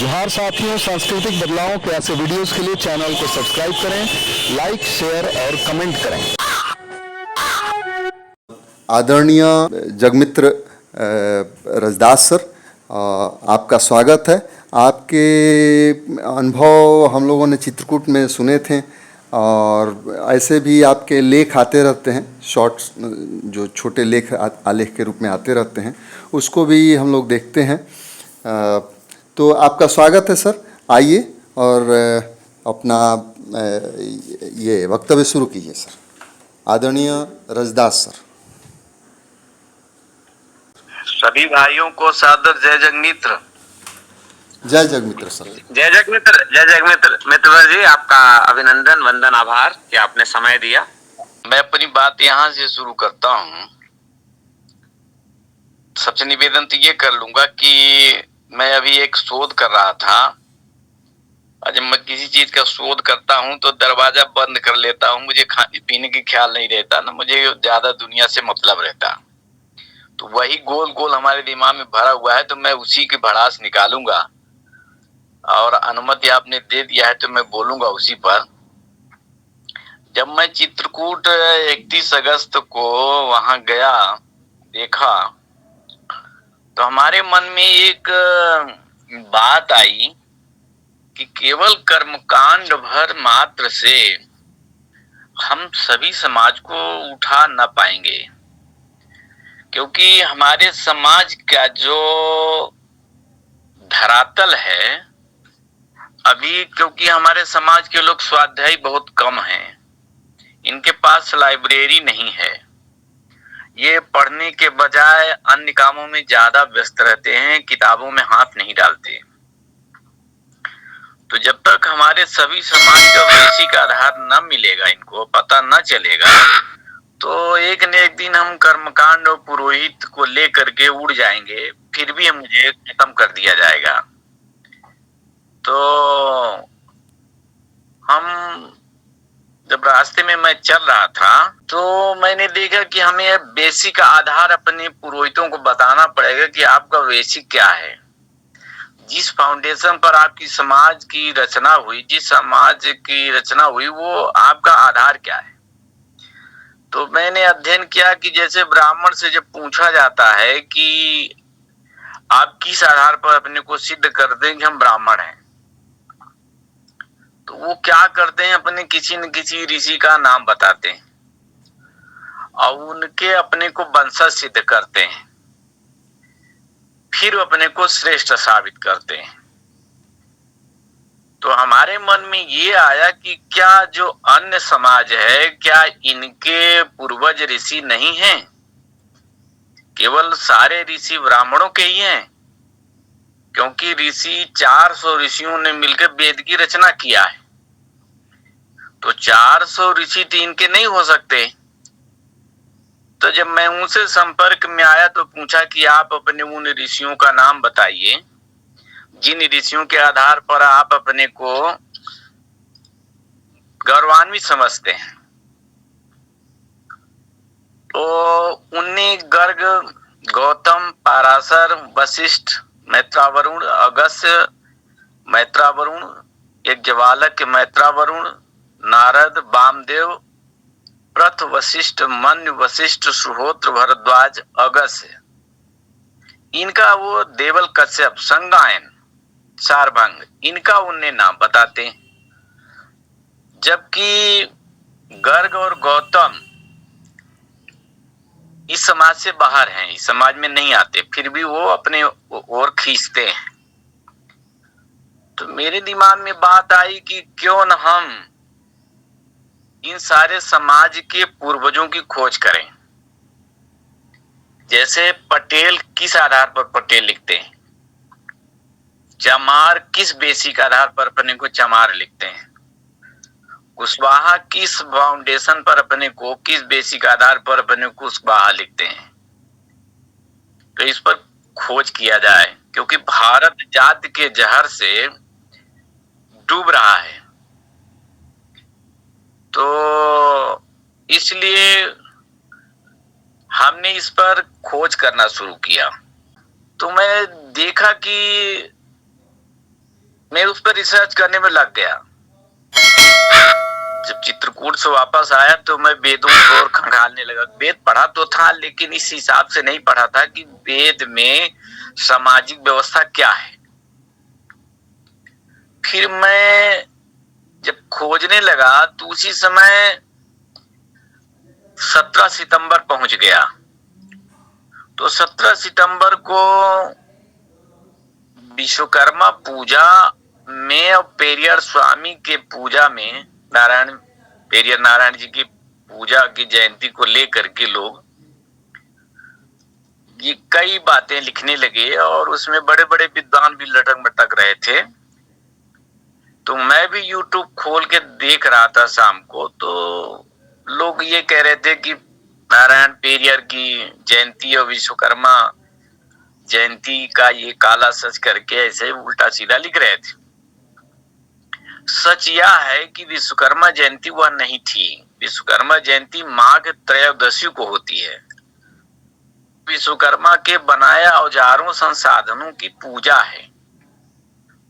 जोहार साथियों, सांस्कृतिक बदलावों के ऐसे वीडियोस के लिए चैनल को सब्सक्राइब करें, लाइक, शेयर और कमेंट करें। आदरणीय जगमित्र रजदास सर, आपका स्वागत है। आपके अनुभव हम लोगों ने चित्रकूट में सुने थे और ऐसे भी आपके लेख आते रहते हैं, शॉर्ट्स जो छोटे लेख आलेख के रूप में आते रहते हैं, उसको भी हम लोग देखते हैं। तो आपका स्वागत है सर। आइए और अपना ये वक्तव्य शुरू कीजिए सर। आदरणीय रजदास सर। सभी भाइयों को सादर जय जगमित्र। जय जगमित्र सर। जय जगमित्र, जय जगमित्र। मित्रवर जी, आपका अभिनंदन, वंदन, आभार कि आपने समय दिया। मैं अपनी बात यहाँ से शुरू करता हूँ। सबसे निवेदन तो ये कर लूंगा कि मैं अभी एक शोध कर रहा था। जब मैं किसी चीज का शोध करता हूँ तो दरवाजा बंद कर लेता हूँ। मुझे खाने पीने की ख्याल नहीं रहता ना, मुझे ज्यादा दुनिया से मतलब रहता। तो वही गोल गोल हमारे दिमाग में भरा हुआ है, तो मैं उसी की भड़ास निकालूंगा और अनुमति आपने दे दिया है तो मैं बोलूंगा उसी पर। जब मैं चित्रकूट 31 अगस्त को वहां गया, देखा, तो हमारे मन में एक बात आई कि केवल कर्मकांड भर मात्र से हम सभी समाज को उठा न पाएंगे, क्योंकि हमारे समाज का जो धरातल है अभी, क्योंकि हमारे समाज के लोग स्वाध्यायी बहुत कम हैं, इनके पास लाइब्रेरी नहीं है, ये पढ़ने के बजाय अन्य कामों में ज्यादा व्यस्त रहते हैं, किताबों में हाथ नहीं डालते। तो जब तक हमारे सभी समाज का वैश्विक आधार न मिलेगा, इनको पता न चलेगा, तो एक न एक दिन हम कर्मकांड और पुरोहित को लेकर के उड़ जाएंगे, फिर भी मुझे खत्म कर दिया जाएगा। तो हम जब रास्ते में मैं चल रहा था तो मैंने देखा कि हमें बेसिक आधार अपने पुरोहितों को बताना पड़ेगा कि आपका बेसिक क्या है। जिस फाउंडेशन पर आपकी समाज की रचना हुई, जिस समाज की रचना हुई, वो आपका आधार क्या है। तो मैंने अध्ययन किया कि जैसे ब्राह्मण से जब पूछा जाता है कि आप किस आधार पर अपने को सिद्ध करते हैं कि हम ब्राह्मण हैं, तो वो क्या करते हैं, अपने किसी न किसी ऋषि का नाम बताते हैं और उनके अपने को वंशज सिद्ध करते हैं, फिर अपने को श्रेष्ठ साबित करते हैं। तो हमारे मन में ये आया कि क्या जो अन्य समाज है, क्या इनके पूर्वज ऋषि नहीं हैं? केवल सारे ऋषि ब्राह्मणों के ही हैं? क्योंकि ऋषि 400 ऋषियों ने मिलकर वेद की रचना किया है, तो 400 ऋषि तो इनके नहीं हो सकते। तो जब मैं उनसे संपर्क में आया तो पूछा कि आप अपने उन ऋषियों का नाम बताइए जिन ऋषियों के आधार पर आप अपने को गौरवान्वित समझते हैं। तो उनने गर्ग, गौतम, पाराशर, वशिष्ठ, मैत्रावरुण, अगस्त्य, मैत्रावरुण, यज्ञवालक, मैत्रावरुण, नारद, वामदेव, प्रथ, वशिष्ठ, मन्य, वशिष्ठ, सुहोत्र, भरद्वाज, अगस्त्य, इनका वो देवल, कश्यप, संगायन, सारभंग, इनका उनने नाम बताते हैं। जबकि गर्ग और गौतम इस समाज से बाहर हैं, इस समाज में नहीं आते, फिर भी वो अपने ओर खींचते हैं। तो मेरे दिमाग में बात आई कि क्यों न हम इन सारे समाज के पूर्वजों की खोज करें। जैसे पटेल किस आधार पर पटेल लिखते हैं, चमार किस बेसिक आधार पर अपने को चमार लिखते हैं, कुशवाहा किस फाउंडेशन पर अपने को, किस बेसिक आधार पर अपने को कुशवाहा लिखते हैं। तो इस पर खोज किया जाए, क्योंकि भारत जाति के जहर से डूब रहा है। तो इसलिए हमने इस पर खोज करना शुरू किया। तो मैं देखा कि मैं उस पर रिसर्च करने में लग गया। जब चित्रकूट से वापस आया तो मैं वेदों को और खंगालने लगा। वेद पढ़ा तो था, लेकिन इस हिसाब से नहीं पढ़ा था कि वेद में सामाजिक व्यवस्था क्या है। फिर मैं जब खोजने लगा तो उसी समय 17 सितंबर पहुंच गया। तो 17 सितंबर को विश्वकर्मा पूजा में और पेरियर स्वामी के पूजा में पेरियर नारायण जी की पूजा की जयंती को लेकर के लोग ये कई बातें लिखने लगे और उसमें बड़े बड़े विद्वान भी लटक मटक रहे थे। तो मैं भी YouTube खोल के देख रहा था शाम को, तो लोग ये कह रहे थे कि नारायण पेरियर की जयंती और विश्वकर्मा जयंती का ये काला सच करके ऐसे उल्टा सीधा लिख रहे थे। सच यह है कि विश्वकर्मा जयंती वह नहीं थी। विश्वकर्मा जयंती माघ त्रयोदशी को होती है। विश्वकर्मा के बनाए औजारों संसाधनों की पूजा है।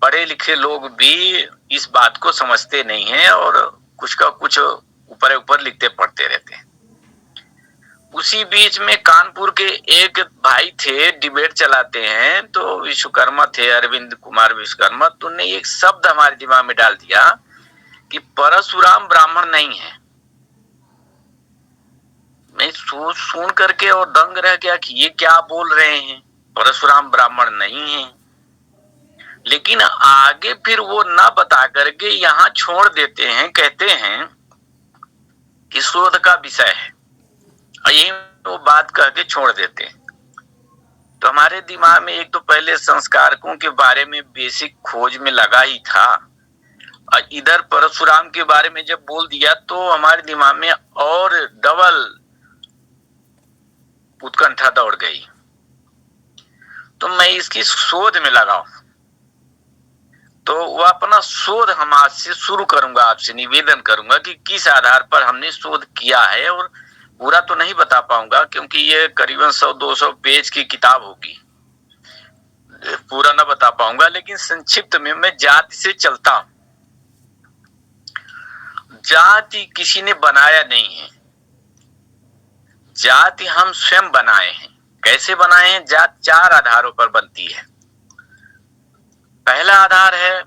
पढ़े लिखे लोग भी इस बात को समझते नहीं हैं और कुछ का कुछ ऊपर ऊपर लिखते पढ़ते रहते हैं। उसी बीच में कानपुर के एक भाई थे, डिबेट चलाते हैं, तो विश्वकर्मा थे, अरविंद कुमार विश्वकर्मा। तो उन्होंने एक शब्द हमारे दिमाग में डाल दिया कि परशुराम ब्राह्मण नहीं है। मैं सुन करके और दंग रह गया कि ये क्या बोल रहे हैं, परशुराम ब्राह्मण नहीं है। लेकिन आगे फिर वो ना बता करके यहाँ छोड़ देते हैं, कहते हैं कि शोध का विषय है, और यही वो बात कह के छोड़ देते हैं। तो हमारे दिमाग में एक तो पहले संस्कारकों के बारे में बेसिक खोज में लगा ही था, और इधर परशुराम के बारे में जब बोल दिया तो हमारे दिमाग में और डबल उत्कंठा दौड़ गई। तो मैं इसकी शोध में लगा। तो वह अपना शोध हम आज से शुरू करूंगा, आपसे निवेदन करूंगा कि किस आधार पर हमने शोध किया है। और पूरा तो नहीं बता पाऊंगा क्योंकि ये करीबन 100-200 पेज की किताब होगी, पूरा ना बता पाऊंगा। लेकिन संक्षिप्त में मैं जाति से चलता हूं। जाति किसी ने बनाया नहीं है, जाति हम स्वयं बनाए हैं। कैसे बनाए हैं? जाति 4 आधारों पर बनती है। पहला आधार है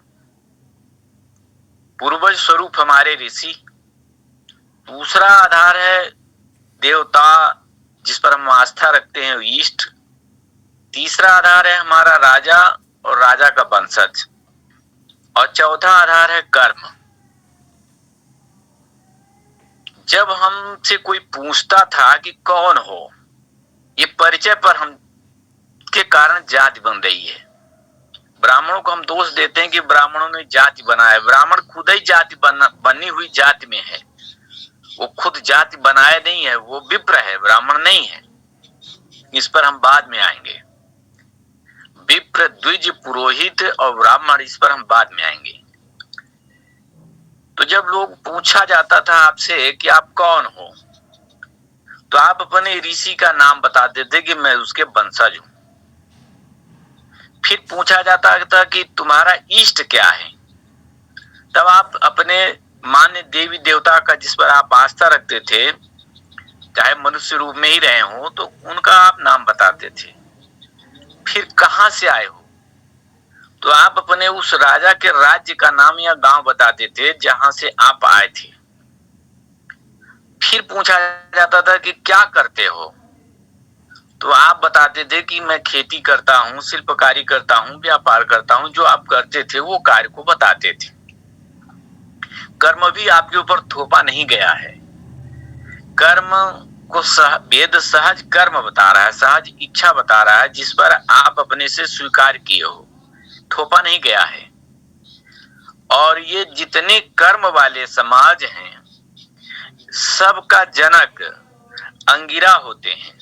पूर्वज स्वरूप हमारे ऋषि। दूसरा आधार है देवता जिस पर हम आस्था रखते हैं, इष्ट। तीसरा आधार है हमारा राजा और राजा का वंशज। और चौथा आधार है कर्म। जब हमसे कोई पूछता था कि कौन हो, ये परिचय पर हम के कारण जाति बन रही है। ब्राह्मणों को हम दोष देते हैं कि ब्राह्मणों ने जाति बनाया। ब्राह्मण खुद ही जाति बनी हुई जाति में है, वो खुद जाति बनाया नहीं है, वो विप्र है, ब्राह्मण नहीं है। इस पर हम बाद में आएंगे। विप्र, द्विज, पुरोहित और ब्राह्मण, इस पर हम बाद में आएंगे। तो जब लोग पूछा जाता था आपसे कि आप कौन हो, तो आप अपने ऋषि का नाम बता देते कि मैं उसके वंशज हूं। फिर पूछा जाता था कि तुम्हारा इष्ट क्या है, तब आप अपने मान्य देवी देवता का जिस पर आप आस्था रखते थे, चाहे मनुष्य रूप में ही रहे हो, तो उनका आप नाम बताते थे। फिर कहां से आए हो, तो आप अपने उस राजा के राज्य का नाम या गांव बताते थे जहां से आप आए थे। फिर पूछा जाता था कि क्या करते हो, तो आप बताते थे कि मैं खेती करता हूं, शिल्पकारी करता हूं, व्यापार करता हूं। जो आप करते थे वो कार्य को बताते थे। कर्म भी आपके ऊपर थोपा नहीं गया है। कर्म को वेद सहज कर्म बता रहा है, सहज इच्छा बता रहा है, जिस पर आप अपने से स्वीकार किए हो, थोपा नहीं गया है। और ये जितने कर्म वाले समाज हैं, सबका जनक अंगिरा होते हैं।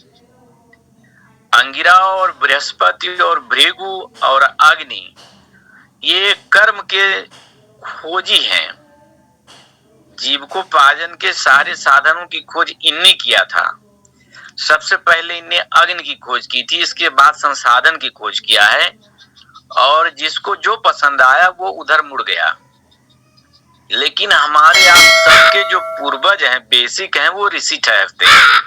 अंगिरा और बृहस्पति और भृगु और अग्नि, ये कर्म के खोजी हैं। जीविकोपार्जन के सारे साधनों की खोज इनने किया था। सबसे पहले इनने अग्नि की खोज की थी, इसके बाद संसाधन की खोज किया है, और जिसको जो पसंद आया वो उधर मुड़ गया। लेकिन हमारे आप सबके जो पूर्वज हैं, बेसिक हैं, वो ऋषि ठहरते हैं।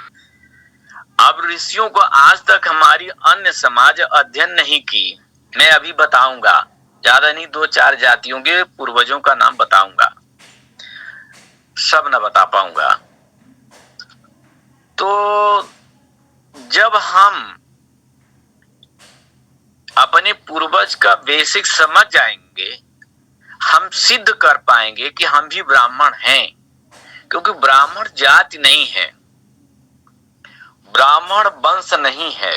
अब ऋषियों को आज तक हमारी अन्य समाज अध्ययन नहीं की। मैं अभी बताऊंगा, ज्यादा नहीं, 2-4 जातियों के पूर्वजों का नाम बताऊंगा, सब न बता पाऊंगा। तो जब हम अपने पूर्वज का बेसिक समझ जाएंगे, हम सिद्ध कर पाएंगे कि हम भी ब्राह्मण हैं। क्योंकि ब्राह्मण जाति नहीं है, ब्राह्मण वंश नहीं है,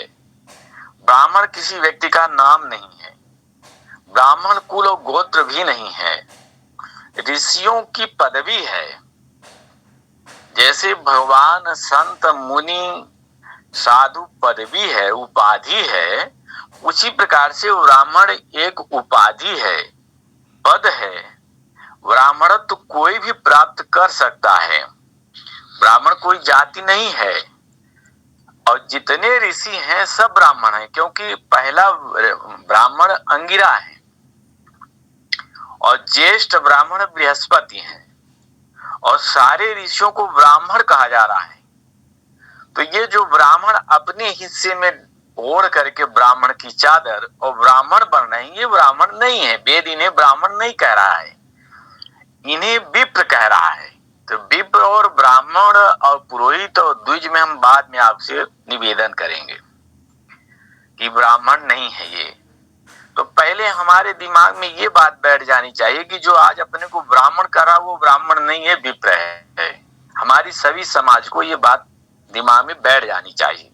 ब्राह्मण किसी व्यक्ति का नाम नहीं है, ब्राह्मण कुल और गोत्र भी नहीं है, ऋषियों की पदवी है। जैसे भगवान, संत, मुनि, साधु पदवी है, उपाधि है, उसी प्रकार से ब्राह्मण एक उपाधि है, पद है। ब्राह्मणत्व कोई भी प्राप्त कर सकता है, ब्राह्मण कोई जाति नहीं है। और जितने ऋषि हैं सब ब्राह्मण हैं, क्योंकि पहला ब्राह्मण अंगिरा है और ज्येष्ठ ब्राह्मण बृहस्पति हैं, और सारे ऋषियों को ब्राह्मण कहा जा रहा है। तो ये जो ब्राह्मण अपने हिस्से में ओढ़ करके ब्राह्मण की चादर और ब्राह्मण बन रहे हैं, ये ब्राह्मण नहीं है। वेद इन्हें ब्राह्मण नहीं कह रहा है, इन्हें विप्र कह रहा है। तो विप्र और ब्राह्मण और पुरोहित और द्विज में हम बाद में आपसे निवेदन करेंगे कि ब्राह्मण नहीं है ये। तो पहले हमारे दिमाग में ये बात बैठ जानी चाहिए कि जो आज अपने को ब्राह्मण कर रहा वो ब्राह्मण नहीं है, विप्र है। हमारी सभी समाज को ये बात दिमाग में बैठ जानी चाहिए।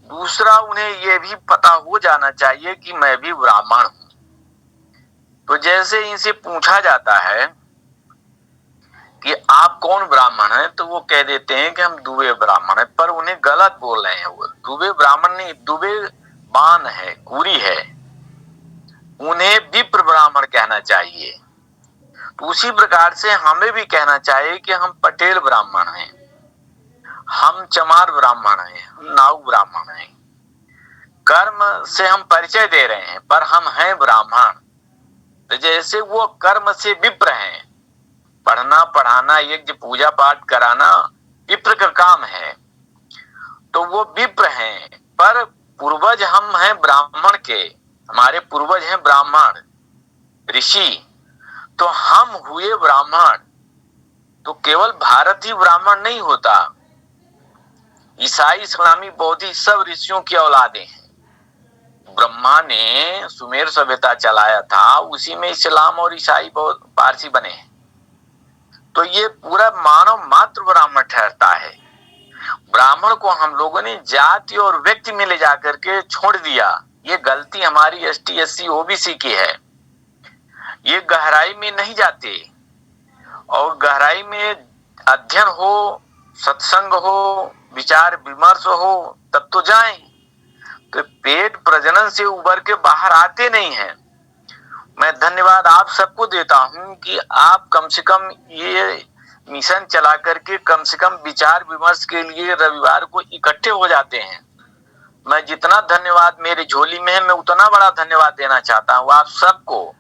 दूसरा, उन्हें ये भी पता हो जाना चाहिए कि मैं भी ब्राह्मण हूं। तो जैसे इनसे पूछा जाता है कि आप कौन ब्राह्मण हैं, तो वो कह देते हैं कि हम दुबे ब्राह्मण हैं, पर उन्हें गलत बोल रहे हैं। वो दुबे ब्राह्मण नहीं, दुबे बान है, कुरी है, उन्हें विप्र ब्राह्मण कहना चाहिए। तो उसी प्रकार से हमें भी कहना चाहिए कि हम पटेल ब्राह्मण हैं, हम चमार ब्राह्मण हैं, हम नाऊ ब्राह्मण हैं। कर्म से हम परिचय दे रहे हैं, पर हम हैं ब्राह्मण। तो जैसे वो कर्म से विप्र हैं, पढ़ना, पढ़ाना, यज्ञ, पूजा पाठ कराना विप्र का काम है, तो वो विप्र हैं। पर पूर्वज हम हैं ब्राह्मण के, हमारे पूर्वज हैं ब्राह्मण ऋषि, तो हम हुए ब्राह्मण। तो केवल भारत ही ब्राह्मण नहीं होता, ईसाई, इस्लामी, बौद्धी सब ऋषियों की औलादे हैं। ब्रह्मा ने सुमेर सभ्यता चलाया था, उसी में इस्लाम और ईसाई पारसी बने हैं। तो ये पूरा मानव मात्र ब्राह्मण ठहरता है। ब्राह्मण को हम लोगों ने जाति और व्यक्ति में ले जाकर के छोड़ दिया। ये गलती हमारी ST SC OBC की है। ये गहराई में नहीं जाते, और गहराई में अध्ययन हो, सत्संग हो, विचार विमर्श हो, तब तो जाएं। तो पेट प्रजनन से उबर के बाहर आते नहीं हैं। मैं धन्यवाद आप सबको देता हूं कि आप कम से कम ये मिशन चला करके कम से कम विचार विमर्श के लिए रविवार को इकट्ठे हो जाते हैं। मैं जितना धन्यवाद मेरी झोली में है, मैं उतना बड़ा धन्यवाद देना चाहता हूं आप सबको।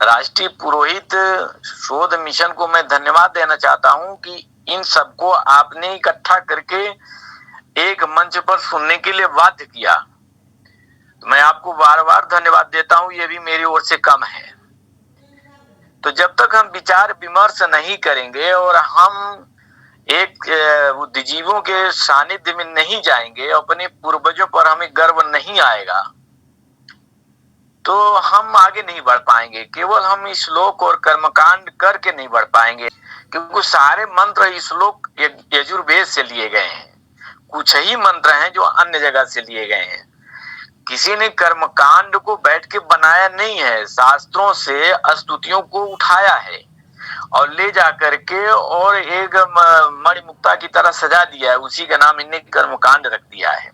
राष्ट्रीय पुरोहित शोध मिशन को मैं धन्यवाद देना चाहता हूं कि इन सबको आपने इकट्ठा करके एक मंच पर सुनने के लिए बाध्य किया। मैं आपको बार बार धन्यवाद देता हूं, ये भी मेरी ओर से कम है। तो जब तक हम विचार विमर्श नहीं करेंगे और हम एक बुद्धिजीवों के सानिध्य में नहीं जाएंगे, अपने पूर्वजों पर हमें गर्व नहीं आएगा, तो हम आगे नहीं बढ़ पाएंगे। केवल हम श्लोक और कर्मकांड करके नहीं बढ़ पाएंगे, क्योंकि सारे मंत्र श्लोक यजुर्वेद से लिए गए हैं। कुछ ही मंत्र हैं जो अन्य जगह से लिए गए हैं। किसी ने कर्मकांड को बैठ के बनाया नहीं है, शास्त्रों से स्तुतियों को उठाया है और ले जा करके और एक मणिमुक्ता की तरह सजा दिया है, उसी का नाम इन्हें कर्मकांड रख दिया है।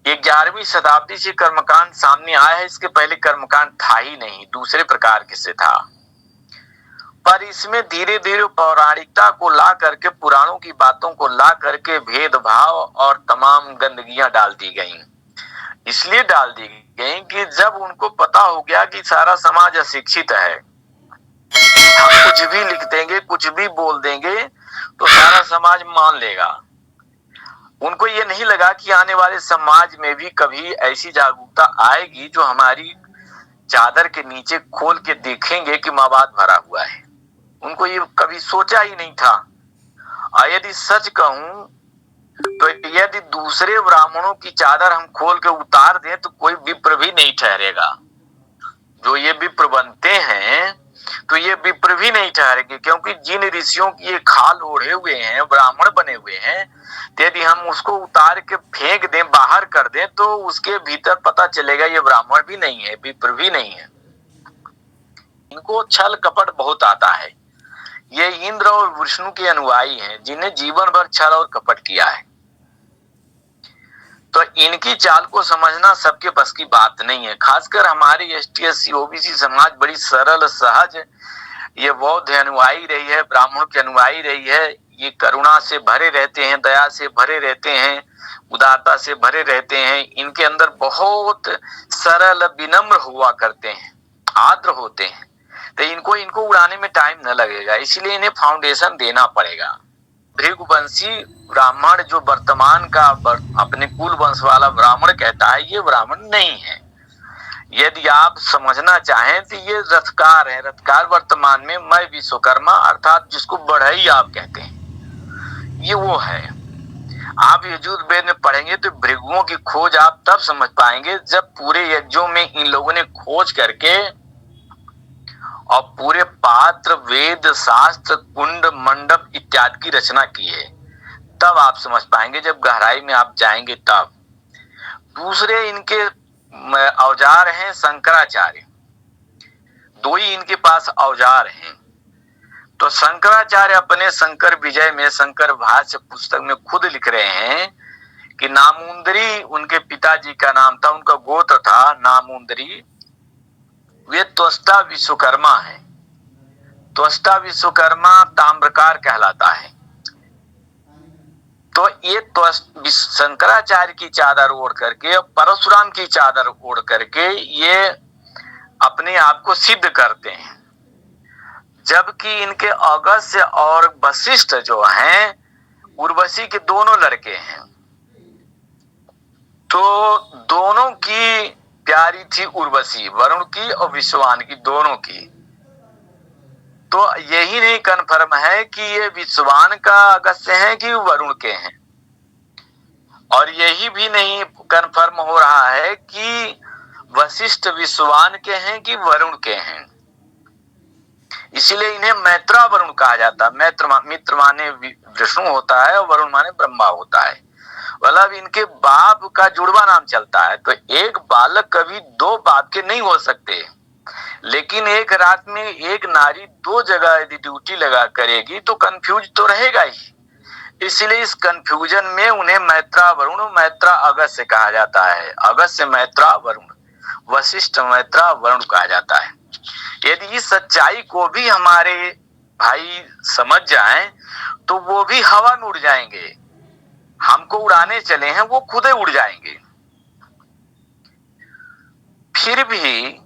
11वीं शताब्दी से कर्मकांड सामने आया है, इसके पहले कर्मकांड था ही नहीं, दूसरे प्रकार के से था। पर इसमें धीरे धीरे पौराणिकता को ला करके, पुराणों की बातों को ला करके भेदभाव और तमाम गंदगियां डाल दी गईं। इसलिए डाल दी गई कि जब उनको पता हो गया कि सारा समाज अशिक्षित है, हम कुछ भी लिख देंगे, कुछ भी बोल देंगे तो सारा समाज मान लेगा। उनको ये नहीं लगा कि आने वाले समाज में भी कभी ऐसी जागरूकता आएगी जो हमारी चादर के नीचे खोल के देखेंगे कि मवाद भरा हुआ है। उनको ये कभी सोचा ही नहीं था। और यदि सच कहूं तो यदि दूसरे ब्राह्मणों की चादर हम खोल के उतार दें तो कोई विप्र भी नहीं ठहरेगा। जो ये विप्र बनते हैं तो ये विप्र भी नहीं ठहरेंगे, क्योंकि जिन ऋषियों की ये खाल ओढ़े हुए हैं, ब्राह्मण बने हुए हैं, तो यदि हम उसको उतार के फेंक दें, बाहर कर दें, तो उसके भीतर पता चलेगा ये ब्राह्मण भी नहीं है, विप्र भी नहीं है। इनको छल कपट बहुत आता है। ये इंद्र और विष्णु के अनुयायी हैं, जिन्हें जीवन भर छल और कपट किया है। तो इनकी चाल को समझना सबके बस की बात नहीं है। खासकर हमारी एसटी एससी ओबीसी समाज बड़ी सरल सहज, ये बौद्ध अनुयायी रही है, ब्राह्मण के अनुयायी रही है। ये करुणा से भरे रहते हैं, दया से भरे रहते हैं, उदारता से भरे रहते हैं। इनके अंदर बहुत सरल विनम्र हुआ करते हैं, आर्द्र होते हैं। तो इनको उड़ाने में टाइम न लगेगा, इसलिए इन्हें फाउंडेशन देना पड़ेगा। भृगुवंशी ब्राह्मण जो वर्तमान का अपने कुल वंश वाला ब्राह्मण कहता है, ये ब्राह्मण नहीं है। यदि आप समझना चाहें तो ये रथकार है। रथकार वर्तमान में मैं विश्वकर्मा अर्थात जिसको बढ़ई आप कहते हैं, ये वो है। आप यजुर्वेद में पढ़ेंगे तो भृगुओं की खोज आप तब समझ पाएंगे जब पूरे यज्ञों में इन लोगों ने खोज करके और पूरे पात्र, वेद, शास्त्र, कुंड, मंडप इत्यादि की रचना की है। तब आप समझ पाएंगे, जब गहराई में आप जाएंगे तब। दूसरे इनके औजार हैं शंकराचार्य। दो ही इनके पास औजार हैं। तो शंकराचार्य अपने शंकर विजय में, शंकर भाष्य पुस्तक में खुद लिख रहे हैं कि नामुंदरी उनके पिताजी का नाम था, उनका गोत्र था नामुंदरी। वे त्वष्टा विश्वकर्मा है। त्वष्टा विश्वकर्मा ताम्रकार कहलाता है। तो ये शंकराचार्य की चादर ओढ़ करके, परशुराम की चादर ओढ़ करके ये अपने आप को सिद्ध करते हैं। जबकि इनके अगस्त्य और वशिष्ठ जो हैं, उर्वशी के दोनों लड़के हैं। तो दोनों की प्यारी थी उर्वशी, वरुण की और विश्वान की, दोनों की। तो यही नहीं कन्फर्म है कि ये विश्वान का अगस्त्य है कि वरुण के हैं, और यही भी नहीं कन्फर्म हो रहा है कि वशिष्ठ विश्वान के हैं कि वरुण के हैं। इसीलिए इन्हें मैत्रा वरुण कहा जाता है। मित्र माने विष्णु होता है और वरुण माने ब्रह्मा होता है। मतलब इनके बाप का जुड़वा नाम चलता है। तो एक बालक कभी दो बाप के नहीं हो सकते, लेकिन एक रात में एक नारी दो जगह यदि ड्यूटी लगा करेगी तो कंफ्यूज तो रहेगा ही। इसलिए इस कंफ्यूजन में उन्हें मैत्रा वरुण, मैत्रा अगस्त्य कहा जाता है। अगस्त्य मैत्रा वरुण, वशिष्ठ मैत्रा वरुण कहा जाता है। यदि इस सच्चाई को भी हमारे भाई समझ जाएं तो वो भी हवा में उड़ जाएंगे। हमको उड़ाने चले हैं, वो खुद ही उड़ जाएंगे। फिर भी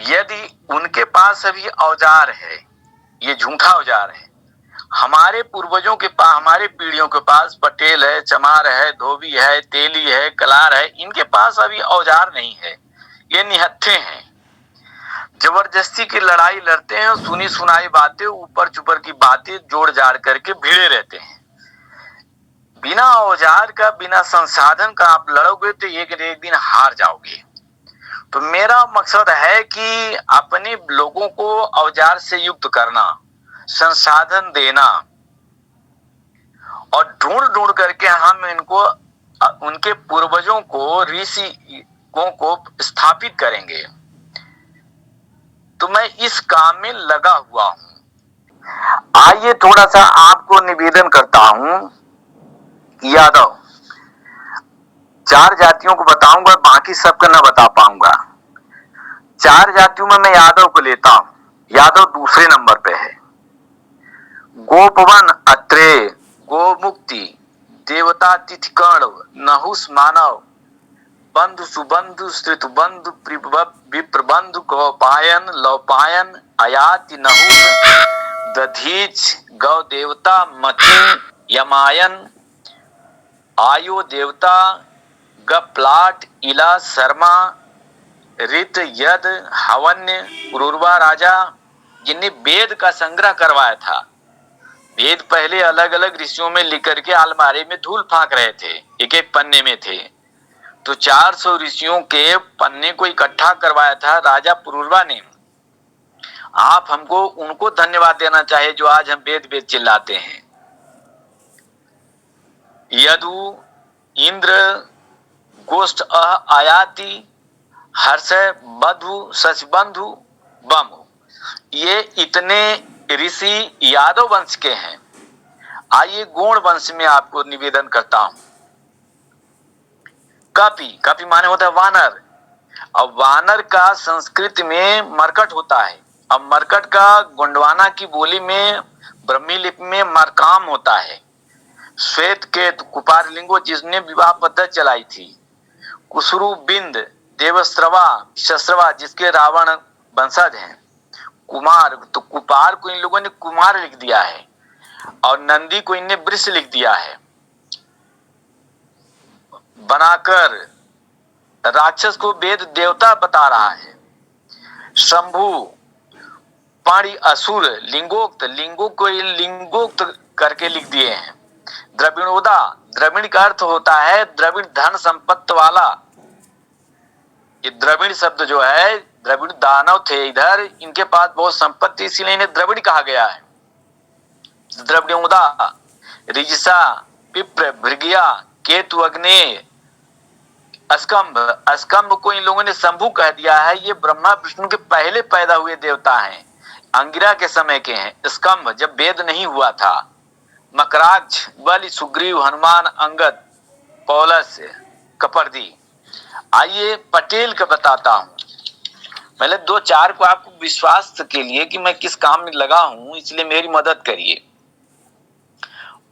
यदि उनके पास अभी औजार है, ये झूठा औजार है। हमारे पूर्वजों के पास, हमारे पीढ़ियों के पास पटेल है, चमार है, धोबी है, तेली है, कलार है, इनके पास अभी औजार नहीं है। ये निहत्थे हैं, जबरदस्ती की लड़ाई लड़ते हैं, सुनी सुनाई बातें, ऊपर चुपर की बातें जोड़ जाड़ करके भिड़े रहते हैं। बिना औजार का, बिना संसाधन का आप लड़ोगे तो एक न एक दिन हार जाओगे। तो मेरा मकसद है कि अपने लोगों को औजार से युक्त करना, संसाधन देना, और ढूंढ ढूंढ करके हम इनको, उनके पूर्वजों को, ऋषियों को स्थापित करेंगे। तो मैं इस काम में लगा हुआ हूं। आइए थोड़ा सा आपको निवेदन करता हूं। यादव, 4 जातियों को बताऊंगा, बाकी सबका ना बता पाऊंगा। 4 जातियों में मैं यादव को लेता हूं। यादव दूसरे नंबर पे है। गोपवन अत्रेय, गोमुक्ति, देवता तिथिकर्ण, नहुस मानव, बंधु सुबंधु श्रुत बंधु विप्र बंधु गौपायन लौपायन अयाति नहुत दधीच गौ देवता मति यमायन आयो देवता गप्लाट इला शर्मा रित यद हवन्य उर्वा राजा, जिनने वेद का संग्रह करवाया था। वेद पहले अलग अलग ऋषियों में लिख करके अलमारी में धूल फांक रहे थे, एक एक पन्ने में थे। तो 400 ऋषियों के पन्ने को इकट्ठा करवाया था राजा पुरुरवा ने। आप हमको उनको धन्यवाद देना चाहिए जो आज हम वेद वेद चिल्लाते हैं। यदु इंद्र गोष्ठ आयाति हर्ष बधु शशबंधु बम, ये इतने ऋषि यादव वंश के हैं। आइए गौड़ वंश में आपको निवेदन करता हूं। कपि, कपि माने होता है वानर। अब वानर का संस्कृत में मरकट होता है। अब मरकट का गोंडवाना की बोली में ब्रह्मी लिपि में मरकाम होता है। श्वेत केतु कुपार लिंगो जिसने विवाह पद्धति चलाई थी। कुसुरु बिंद देवश्रवा विश्रवा जिसके रावण वंशज हैं। कुमार, तो कुपार को इन लोगों ने कुमार लिख दिया है और नंदी को इनने वृष लिख दिया है। बनाकर राक्षस को वेद देवता बता रहा है। शंभु पाणी असुर लिंगोक्त, लिंगों को लिंगोक्त करके लिख दिए हैं। द्रविणोदा, द्रविण का अर्थ होता है द्रविण धन संपत्ति वाला। ये द्रविण शब्द जो है, द्रविड़ दानव थे इधर, इनके पास बहुत संपत्ति, इसीलिए इन्हें द्रविड़ कहा गया है। द्रविणोदा रिजिसा पिप्र भृगिया केतु अग्ने अस्कंभ, अस्कंभ को इन लोगों ने शंभु कह दिया है। ये ब्रह्मा विष्णु के पहले पैदा हुए देवता हैं, अंगिरा के समय के हैं। स्कंभ जब वेद नहीं हुआ था। मकराक्ष बलि सुग्रीव हनुमान अंगद पौलस कपर्दी। आइए पटेल का बताता हूं। पहले 2-4 को आपको विश्वास के लिए कि मैं किस काम में लगा हूं, इसलिए मेरी मदद करिए।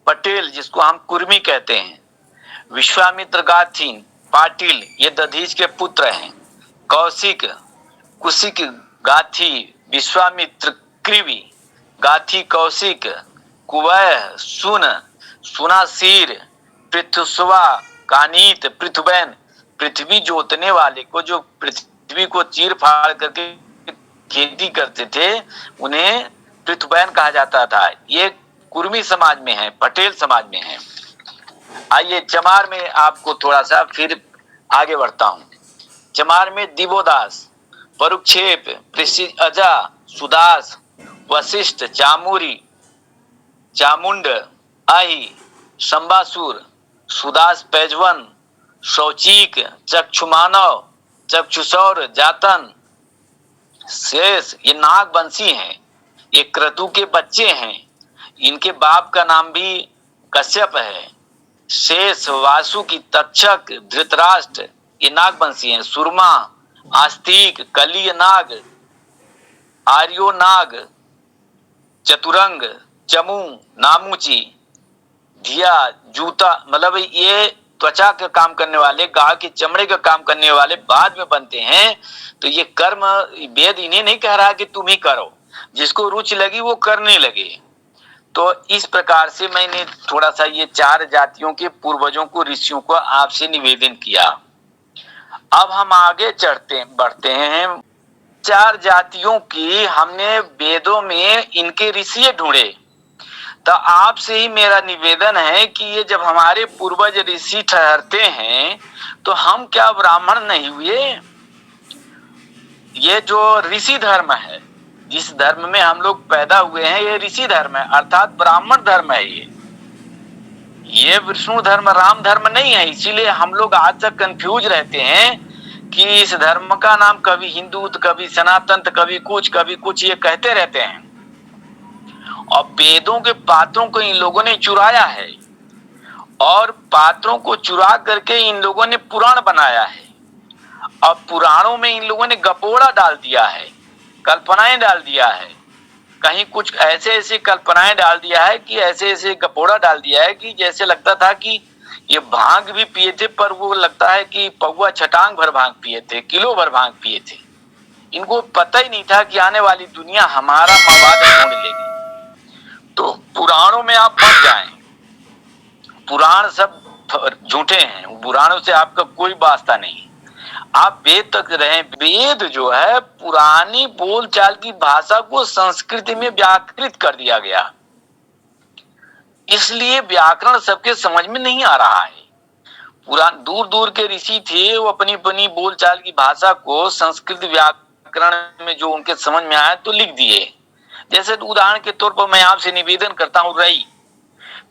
पटेल जिसको हम कुर्मी कहते हैं। विश्वामित्र गाथिन पाटिल ये दधीच के पुत्र हैं। कौशिक कुशिक गाथी विश्वामित्र कृवि गाथी कौशिक कुवैह सुन सुनासीर पृथुस्वा कानीत पृथुबैन, पृथ्वी जोतने वाले को जो पृथ्वी को चीर फाड़ करके खेती करते थे उन्हें पृथुबैन कहा जाता था। ये कुर्मी समाज में है, पटेल समाज में है। आइए चमार में आपको थोड़ा सा फिर आगे बढ़ता हूं। चमार में दिवोदास परुक्षेप प्रसिद्ध अजा सुदास वशिष्ठ चामुरी चामुंड आही संबासुर सुदास पैजवन शौचिक चक्षुमानव चक्षुसौर जातन शेष ये नागवंशी हैं। ये क्रतु के बच्चे हैं। इनके बाप का नाम भी कश्यप है। शेष वासुकी तक्षक धृतराष्ट्र ये नागवंशी हैं। सुरमा आस्तिक कलीय नाग आर्यो नाग चतुरंग चमू नामुची धिया जूता, मतलब ये त्वचा का काम करने वाले, गाय के चमड़े का काम करने वाले बाद में बनते हैं। तो ये कर्म वेद इन्हें नहीं कह रहा कि तुम ही करो, जिसको रुचि लगी वो करने लगे। तो इस प्रकार से मैंने थोड़ा सा ये 4 जातियों के पूर्वजों को ऋषियों को आपसे निवेदन किया। अब हम आगे बढ़ते हैं। 4 जातियों की हमने वेदों में इनके ऋषि ढूंढे। तो आपसे ही मेरा निवेदन है कि ये जब हमारे पूर्वज ऋषि ठहरते हैं तो हम क्या ब्राह्मण नहीं हुए? ये जो ऋषि धर्म है, जिस धर्म में हम लोग पैदा हुए हैं, ये ऋषि धर्म है, अर्थात ब्राह्मण धर्म है। ये विष्णु धर्म राम धर्म नहीं है। इसीलिए हम लोग आज तक कंफ्यूज रहते हैं कि इस धर्म का नाम कभी हिंदू तो कभी सनातन तो कभी कुछ ये कहते रहते हैं। और वेदों के पात्रों को इन लोगों ने चुराया है और पात्रों को चुरा करके इन लोगों ने पुराण बनाया है। और पुराणों में इन लोगों ने गपोड़ा डाल दिया है, कल्पनाएं डाल दिया है। कहीं कुछ ऐसे कल्पनाएं डाल दिया है कि ऐसे गपोड़ा डाल दिया है कि जैसे लगता था कि ये भांग भी पिए थे, पर वो लगता है कि पौवा छटांग भर भांग पिए थे, किलो भर भांग पिए थे। इनको पता ही नहीं था कि आने वाली दुनिया हमारा मवाद ढूंढ लेगी। तो पुराणों में आप मत जाएं, पुराण सब झूठे हैं, पुराणों से आपका कोई वास्ता नहीं। आप वेद तक रहें। वेद जो है पुरानी बोलचाल की भाषा को संस्कृति में व्याकृत कर दिया गया, इसलिए व्याकरण सबके समझ में नहीं आ रहा है। पुरान दूर दूर के ऋषि थे, वो अपनी अपनी बोलचाल की भाषा को संस्कृत व्याकरण में जो उनके समझ में आया तो लिख दिए। जैसे उदाहरण के तौर पर मैं आपसे निवेदन करता हूं, रई।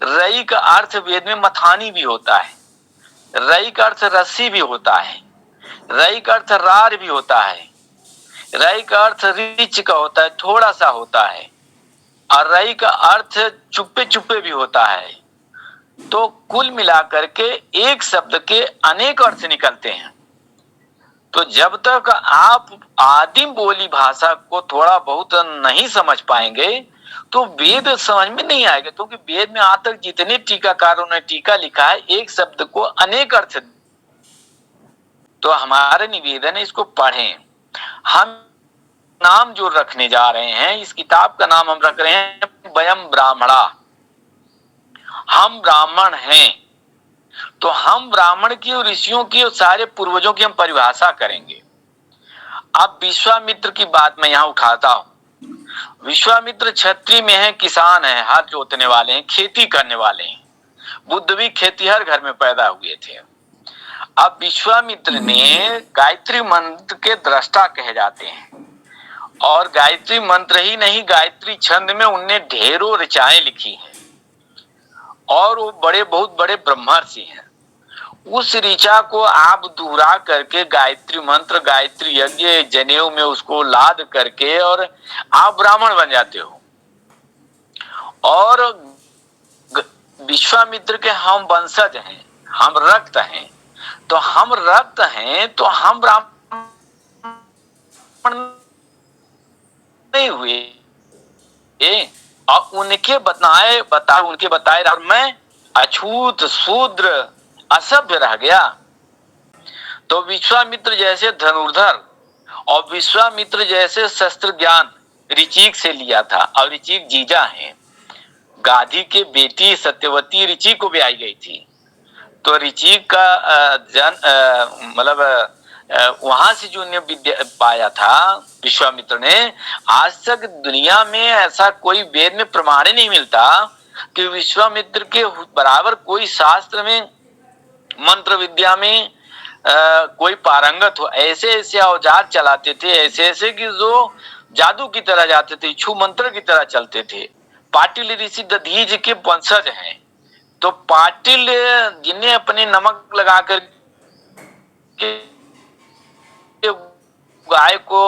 रई का अर्थ वेद में मथानी भी होता है, रई का अर्थ रस्सी भी होता है, रई का अर्थ रार भी होता है, रई का अर्थ रिच का होता है, थोड़ा सा होता है, और रई का अर्थ चुप्पे चुप्पे भी होता है। तो कुल मिलाकर के एक शब्द के अनेक अर्थ निकलते हैं। तो जब तक आप आदिम बोली भाषा को थोड़ा बहुत नहीं समझ पाएंगे तो वेद समझ में नहीं आएगा, क्योंकि वेद में आज तक जितने टीकाकारों ने टीका लिखा है एक शब्द को अनेक अर्थ। तो हमारा निवेदन है इसको पढ़ें। हम नाम जो रखने जा रहे हैं, इस किताब का नाम हम रख रहे हैं वयम ब्राह्मणा, हम ब्राह्मण हैं। तो हम ब्राह्मण की और ऋषियों की और सारे पूर्वजों की हम परिभाषा करेंगे। अब विश्वामित्र की बात मैं यहाँ उठाता हूं। विश्वामित्र क्षत्रिय में है, किसान है, हाथ जोतने वाले हैं, खेती करने वाले हैं। बुद्ध भी खेतीहर घर में पैदा हुए थे। अब विश्वामित्र ने गायत्री मंत्र के दृष्टा कहे जाते हैं, और गायत्री मंत्र ही नहीं, गायत्री छंद में उनने ढेरों ऋचाएं लिखी हैं, और वो बहुत बड़े ब्रह्मर्षि हैं। उस ऋचा को आप दोहरा करके गायत्री मंत्र, गायत्री यज्ञ, जनेऊ में उसको लाद करके और आप ब्राह्मण बन जाते हो। और विश्वामित्र के हम वंशज हैं, हम रक्त हैं, तो हम रक्त हैं तो हम ब्राह्मण नहीं हुए। और उनके बताए और मैं अछूत शूद्र असभ्य रह गया। तो विश्वामित्र जैसे धनुर्धर और विश्वामित्र जैसे शस्त्र ज्ञान ऋचिक से लिया था, और ऋचिक जीजा हैं। गाधी के बेटी सत्यवती ऋचिक को ब्याही गई थी। तो ऋचिक का वहां से जो विद्या पाया था विश्वामित्र ने, आज तक दुनिया में ऐसा कोई वेद में प्रमाण नहीं मिलता कि विश्वामित्र के बराबर कोई शास्त्र में, मंत्र विद्या में कोई पारंगत हो। ऐसे ऐसे औजार चलाते थे, ऐसे ऐसे कि जो जादू की तरह जाते थे, छू मंत्र की तरह चलते थे। पाटिल ऋषि दधीज के वंशज हैं। तो पाटिल जिन्हें अपने नमक लगाकर गाय को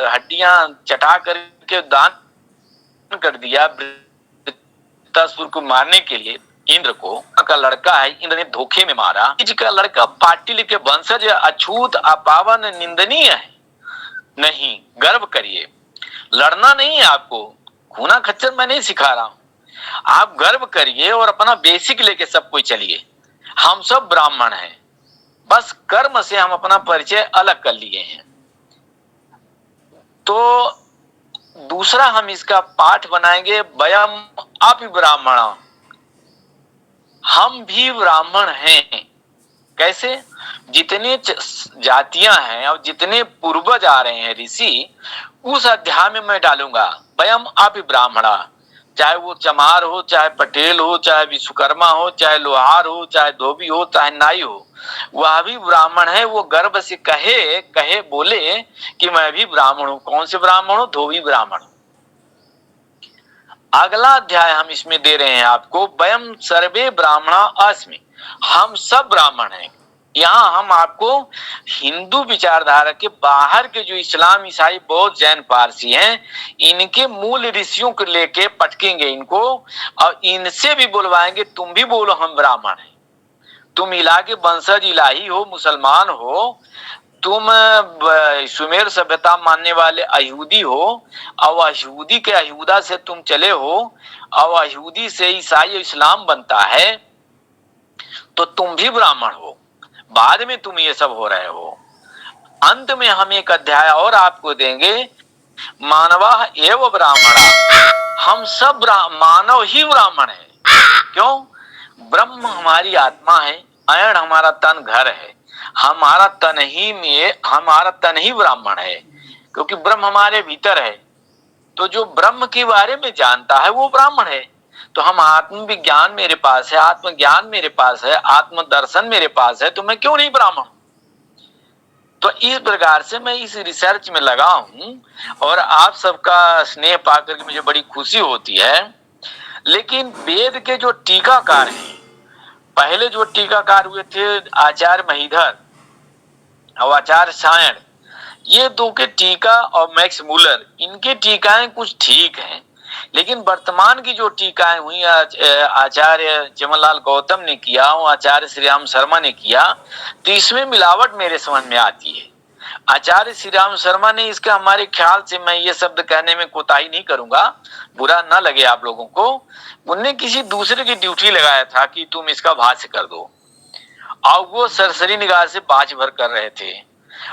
हड्डियां चटा करके दान कर दिया वृत्तासुर को मारने के लिए, इंद्र को का लड़का है, इंद्र ने धोखे में मारा। इसका लड़का पाटिल के वंशज अछूत अपावन निंदनीय है। नहीं, गर्व करिए, लड़ना नहीं है आपको, खूना खच्चर मैं नहीं सिखा रहा हूं। आप गर्व करिए और अपना बेसिक लेके सब कोई चलिए। हम सब ब्राह्मण हैं, बस कर्म से हम अपना परिचय अलग कर लिए हैं। तो दूसरा हम इसका पाठ बनाएंगे, वयम अपि ब्राह्मण, हम भी ब्राह्मण हैं। कैसे? जितने जातियां हैं और जितने पूर्वज आ रहे हैं ऋषि, उस अध्याय में मैं डालूंगा वयम अपि ब्राह्मणा। चाहे वो चमार हो, चाहे पटेल हो, चाहे विश्वकर्मा हो, चाहे लोहार हो, चाहे धोबी हो, चाहे नाई हो, वह भी ब्राह्मण है। वो गर्व से कहे बोले कि मैं भी ब्राह्मण हूं। कौन से ब्राह्मण हो? धोबी ब्राह्मण। अगला अध्याय हम इसमें दे रहे हैं आपको, वयम सर्वे ब्राह्मणा अस्मि, हम सब ब्राह्मण हैं। यहाँ हम आपको हिंदू विचारधारा के बाहर के जो इस्लाम, ईसाई, बौद्ध, जैन, पारसी हैं, इनके मूल ऋषियों को लेके पटकेंगे इनको, और इनसे भी बुलवाएंगे, तुम भी बोलो हम ब्राह्मण हैं। तुम इला के वंशज इलाही हो, मुसलमान हो, तुम सुमेर सभ्यता मानने वाले अयहूदी हो, और अयहूदी के अयहूदा से तुम चले हो, और अयहूदी से ईसाई इस्लाम बनता है। तो तुम भी ब्राह्मण हो, बाद में तुम ये सब हो रहे हो। अंत में हम एक अध्याय और आपको देंगे, मानवा एवं ब्राह्मणा, हम सब मानव ही ब्राह्मण है। क्यों? ब्रह्म हमारी आत्मा है, अयन हमारा तन घर है, हमारा तन ही ब्राह्मण है, क्योंकि ब्रह्म हमारे भीतर है। तो जो ब्रह्म के बारे में जानता है वो ब्राह्मण है। तो हम आत्मविज्ञान मेरे पास है, आत्मज्ञान मेरे पास है, आत्म दर्शन मेरे पास है, तो मैं क्यों नहीं ब्राह्मण? तो इस प्रकार से मैं इस रिसर्च में लगा हूं और आप सबका स्नेह पाकर के मुझे बड़ी खुशी होती है। लेकिन वेद के जो टीकाकार हैं, पहले जो टीकाकार हुए थे आचार्य महीधर और आचार्य सायण, ये दो के टीका और मैक्स मूलर, इनके टीकाएं कुछ ठीक हैं। लेकिन वर्तमान की जो टीकाएं हुई आचार्य जमनलाल गौतम ने किया और आचार्य श्री राम शर्मा ने किया, तो इसमें मिलावट मेरे समझ में आती है। आचार्य श्री राम शर्मा ने इसका, हमारे ख्याल से, मैं ये शब्द कहने में कोताही नहीं करूंगा, बुरा ना लगे आप लोगों को, उनने किसी दूसरे की ड्यूटी लगाया था कि तुम इसका भाष्य कर दो, और वो सरसरी निगाह से बाज भर कर रहे थे,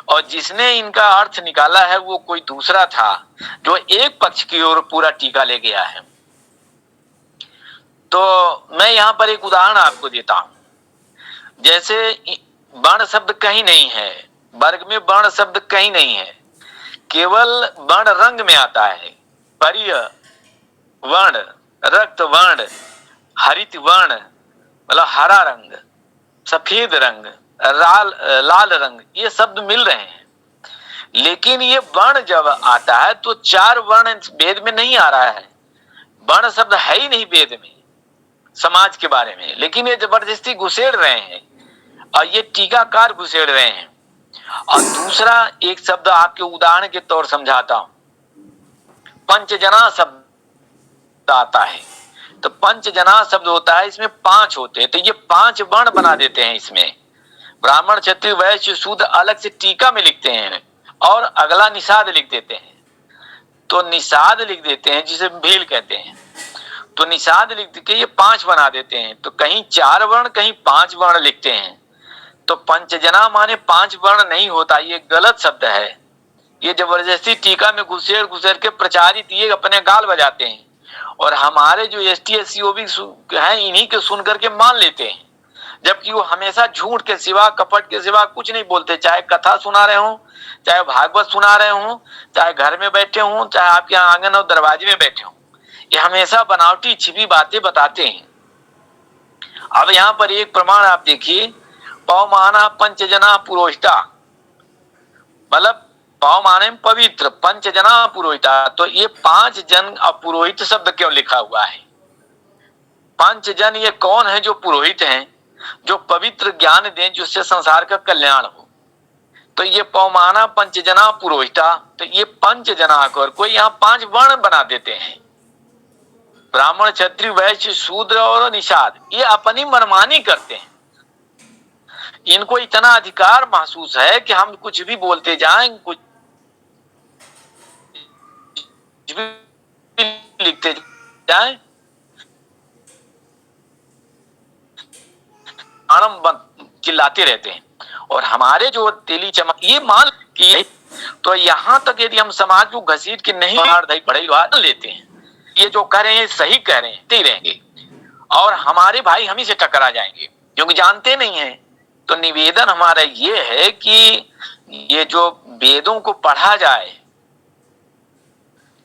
और जिसने इनका अर्थ निकाला है वो कोई दूसरा था जो एक पक्ष की ओर पूरा टीका ले गया है। तो मैं यहाँ पर एक उदाहरण आपको देता हूं। जैसे वर्ण शब्द कहीं नहीं है, वर्ग में वर्ण शब्द कहीं नहीं है, केवल वर्ण रंग में आता है। परिय वर्ण, रक्त वर्ण, हरित वर्ण मतलब हरा रंग, सफेद रंग, लाल रंग, ये शब्द मिल रहे हैं। लेकिन ये वर्ण जब आता है तो चार वर्ण वेद में नहीं आ रहा है। वर्ण शब्द है ही नहीं वेद में समाज के बारे में, लेकिन ये जबरदस्ती घुसेड़ रहे हैं और ये टीकाकार घुसेड़ रहे हैं। और दूसरा एक शब्द आपके उदाहरण के तौर समझाता हूं, पंचजना शब्द आता है। तो पंचजना शब्द होता है, इसमें 5 होते हैं, तो ये 5 वर्ण बना देते हैं। इसमें ब्राह्मण, क्षत्रिय, वैश्य, शूद्र अलग से टीका में लिखते हैं और अगला निषाद लिख देते हैं। तो निषाद लिख देते हैं जिसे भेल कहते हैं। तो निषाद लिख के ये 5 बना देते हैं। तो कहीं 4 वर्ण, कहीं 5 वर्ण लिखते हैं। तो पंचजना माने 5 वर्ण नहीं होता, ये गलत शब्द है। ये जबरदस्ती टीका में घुसेड़ घुसेड़ के प्रचारित ये अपने गाल बजाते हैं, और हमारे जो ST SC OB हैं इन्हीं के सुन करके मान लेते हैं, जबकि वो हमेशा झूठ के सिवा, कपट के सिवा कुछ नहीं बोलते। चाहे कथा सुना रहे हो, चाहे भागवत सुना रहे हो, चाहे घर में बैठे हो, चाहे आपके आंगन और दरवाजे में बैठे हो, ये हमेशा बनावटी छिपी बातें बताते हैं। अब यहाँ पर एक प्रमाण आप देखिए, पवमाना पंचजना पुरोहिता, मतलब पव माने पवित्र, पंचजना पुरोहिता। तो ये 5 जन अपुरोहित शब्द क्यों लिखा हुआ है? 5 जन ये कौन है जो पुरोहित हैं, जो पवित्र ज्ञान दें, जिससे संसार का कल्याण हो? तो ये पवमाना पंचजना पुरोहिता, तो ये 5 जना कर कोई यहाँ 5 वर्ण बना देते हैं, ब्राह्मण, क्षत्रिय, वैश्य, शूद्र और निषाद। ये अपनी मनमानी करते हैं। इनको इतना अधिकार महसूस है कि हम कुछ भी बोलते जाएं, कुछ भी लिखते जाएं, चिल्लाते रहते हैं। और हमारे जो तेली चमक ये मान की, तो यहाँ तक यदि हम समाज को घसीट के नहीं पढ़े लेते हैं, ये जो कह रहे हैं सही कह रहे हैं, रहेंगे, और हमारे भाई हम ही से टकरा जाएंगे क्योंकि जानते नहीं है। तो निवेदन हमारा ये है कि ये जो वेदों को पढ़ा जाए,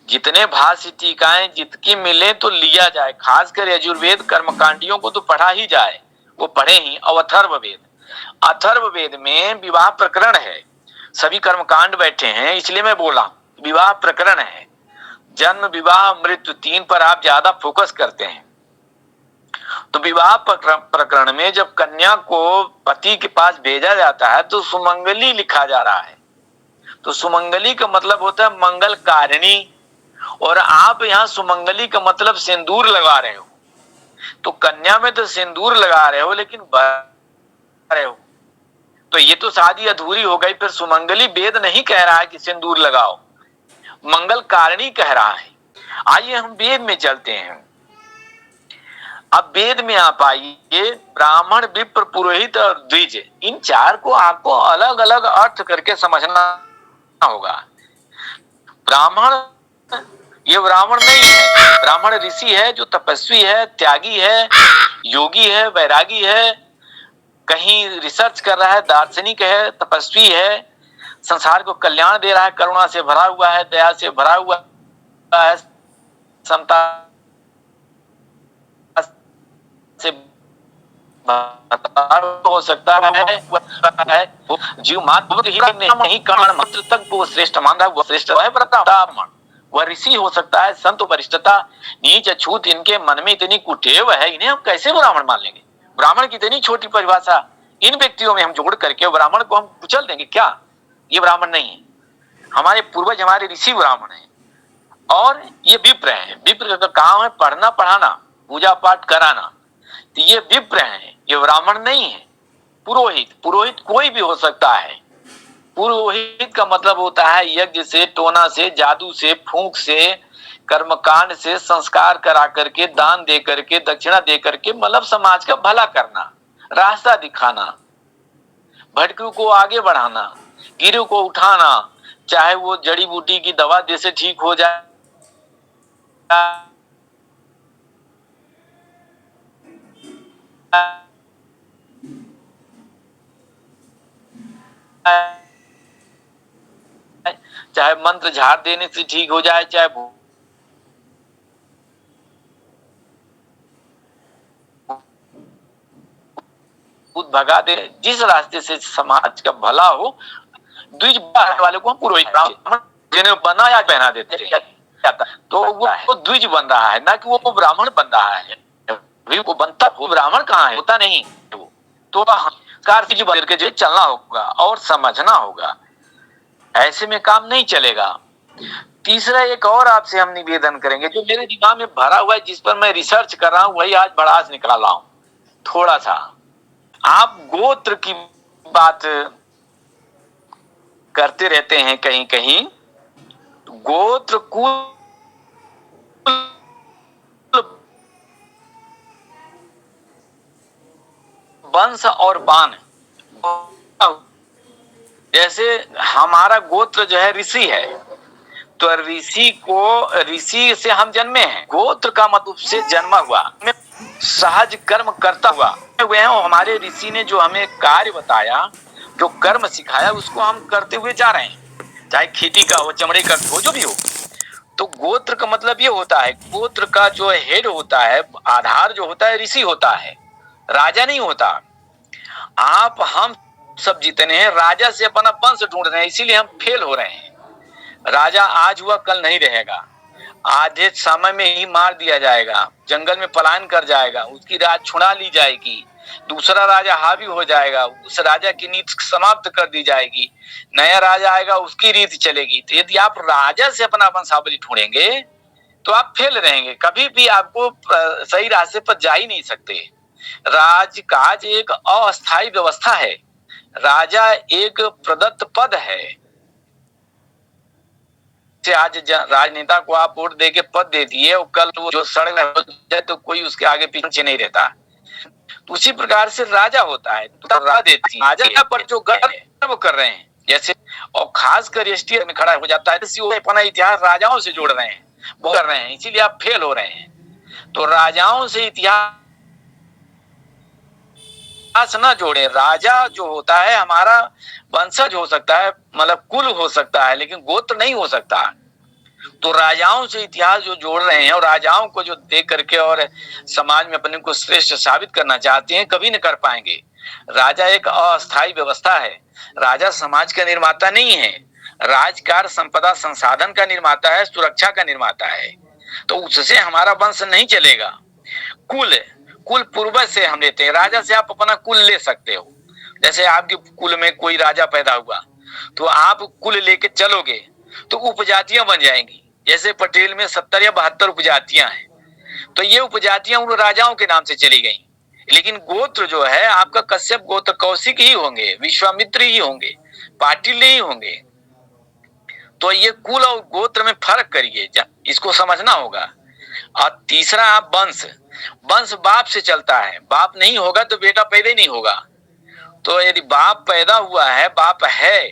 जितने भाष्य टीकाएं जितकी मिले तो लिया जाए, खासकर यजुर्वेद कर्मकांडियों को तो पढ़ा ही जाए, वो पढ़े ही। और अथर्ववेद में विवाह प्रकरण है, सभी कर्मकांड बैठे हैं, इसलिए मैं बोला विवाह प्रकरण है। जन्म, विवाह, मृत्यु 3 पर आप ज्यादा फोकस करते हैं। तो विवाह प्रकरण में जब कन्या को पति के पास भेजा जाता है तो सुमंगली लिखा जा रहा है। तो सुमंगली का मतलब होता है मंगल कारिणी, और आप यहाँ सुमंगली का मतलब सिंदूर लगा रहे हो। तो कन्या में तो सिंदूर लगा रहे हो, लेकिन रहे हो, तो ये तो शादी अधूरी हो गई। फिर सुमंगली वेद नहीं कह रहा है कि सिंदूर लगाओ, मंगल कारिणी कह रहा है। आइए हम वेद में चलते हैं। अब वेद में आप आइए, ब्राह्मण, विप्र, पुरोहित और द्विज, इन चार को आपको अलग अलग अर्थ करके समझना होगा। ब्राह्मण, ये ब्राह्मण नहीं है, ब्राह्मण ऋषि है जो तपस्वी है, त्यागी है, योगी है, वैरागी है, कहीं रिसर्च कर रहा है, दार्शनिक है, तपस्वी है, संसार को कल्याण दे रहा है, करुणा से भरा हुआ है, दया से भरा हुआ है, समता से हो सकता है, जीव मात्र ही नहीं, कर्ण मात्र तक वो श्रेष्ठ मान रहा है, वो श्रेष्ठ है, ब्राह्मण। वह ऋषि हो सकता है, संत, वरिष्ठता, नीच, अछूत, इनके मन में इतनी कुटेव है, इन्हें हम कैसे ब्राह्मण मान लेंगे? ब्राह्मण की इतनी छोटी परिभाषा इन व्यक्तियों में हम जोड़ करके ब्राह्मण को हम कुचल देंगे क्या? ये ब्राह्मण नहीं है। हमारे पूर्वज, हमारे ऋषि ब्राह्मण है, और ये विप्र है। विप्र का काम है पढ़ना, पढ़ाना, पूजा पाठ कराना, तो ये विप्र है, ये ब्राह्मण नहीं है। पुरोहित, पुरोहित कोई भी हो सकता है। पुरोहित का मतलब होता है यज्ञ से, टोना से, जादू से, फूंक से, कर्मकांड से, संस्कार करा करके, दान दे करके, दक्षिणा दे करके, मतलब समाज का भला करना, रास्ता दिखाना, भटकू को आगे बढ़ाना, गिरू को उठाना, चाहे वो जड़ी बूटी की दवा दे से ठीक हो जाए, चाहे मंत्र झाड़ देने से ठीक हो जाए, चाहे भूत भगा दे, जिस रास्ते से समाज का भला हो, द्विज वाले को हम पुरोहित, जिन्हें बनाया पहना देते तो वो द्विज बन रहा है, ना कि वो ब्राह्मण बन रहा है। वो बनता, वो ब्राह्मण कहाँ है, होता नहीं वो। तो कार्य बन के जो चलना होगा और समझना होगा, ऐसे में काम नहीं चलेगा। तीसरा एक और आपसे हम निवेदन करेंगे, जो मेरे दिमाग में भरा हुआ है, जिस पर मैं रिसर्च कर रहा हूं, वही आज भड़ास निकाल रहा हूं थोड़ा सा। आप गोत्र की बात करते रहते हैं कहीं कहीं, गोत्र, कुल, वंश और बान। जैसे हमारा गोत्र जो है ऋषि है, तो ऋषि को, ऋषि से हम जन्मे हैं, गोत्र का मतलब से जन्मा हुआ, सहज कर्म करता हुआ वह हमारे ऋषि ने जो हमें कार्य बताया, जो कर्म सिखाया, उसको हम करते हुए जा रहे हैं, चाहे खेती का हो, चमड़े का हो, जो भी हो। तो गोत्र का मतलब ये होता है, गोत्र का जो हेड होता है, आधार जो होता है, ऋषि होता है, राजा नहीं होता। आप, हम सब जितने हैं राजा से अपना वंश ढूंढ रहे हैं, इसीलिए हम फेल हो रहे हैं। राजा आज हुआ कल नहीं रहेगा, आधे समय में ही मार दिया जाएगा, जंगल में पलायन कर जाएगा, उसकी राज छुड़ा ली जाएगी, दूसरा राजा हावी हो जाएगा, उस राजा की नीति समाप्त कर दी जाएगी, नया राजा आएगा, उसकी रीति चलेगी। तो यदि आप राजा से अपना वंशावली ढूंढेंगे तो आप फेल रहेंगे, कभी भी आपको सही रास्ते पर जा ही नहीं सकते। राजकाज एक अस्थायी व्यवस्था है, राजा एक प्रदत्त पद है। आज राजनेता को आप वोट देके पद दे दिए और कल वो जो सड़क हो जाए तो कोई उसके आगे पीछे नहीं रहता। तो उसी प्रकार से राजा होता है, तो राजा देती, राजा पर जो गर्व कर रहे हैं, जैसे, और खास कर एसटी में खड़ा हो जाता है, वो अपना इतिहास राजाओं से जोड़ रहे हैं, वो कर रहे हैं, इसीलिए आप फेल हो रहे हैं। तो राजाओं से इतिहास न जोड़े। राजा जो होता है हमारा वंशज हो सकता है, मतलब कुल हो सकता है, लेकिन गोत्र नहीं हो सकता। तो राजाओं से इतिहास जो जोड़ रहे हैं, और राजाओं को जो देख करके और समाज में अपने को श्रेष्ठ साबित करना चाहते हैं, कभी नहीं कर पाएंगे। राजा एक अस्थायी व्यवस्था है, राजा समाज का निर्माता नहीं है, राजकार संपदा संसाधन का निर्माता है, सुरक्षा का निर्माता है। तो उससे हमारा वंश नहीं चलेगा। कुल, कुल पूर्वज से हम लेते हैं, राजा से आप अपना कुल ले सकते हो। जैसे आपके कुल में कोई राजा पैदा हुआ तो आप कुल लेके चलोगे तो उपजातियां बन जाएंगी। जैसे पटेल में 70 या 72 उपजातियां हैं, तो ये उपजातियां उन राजाओं के नाम से चली गई। लेकिन गोत्र जो है आपका कश्यप गोत्र, कौशिक ही होंगे, विश्वामित्र ही होंगे, पाटिल ही होंगे। तो ये कुल और गोत्र में फर्क करिए, इसको समझना होगा। और तीसरा आप वंश, वंश बाप से चलता है, बाप नहीं होगा तो बेटा पैदा ही नहीं होगा। तो यदि बाप पैदा हुआ है, बाप है,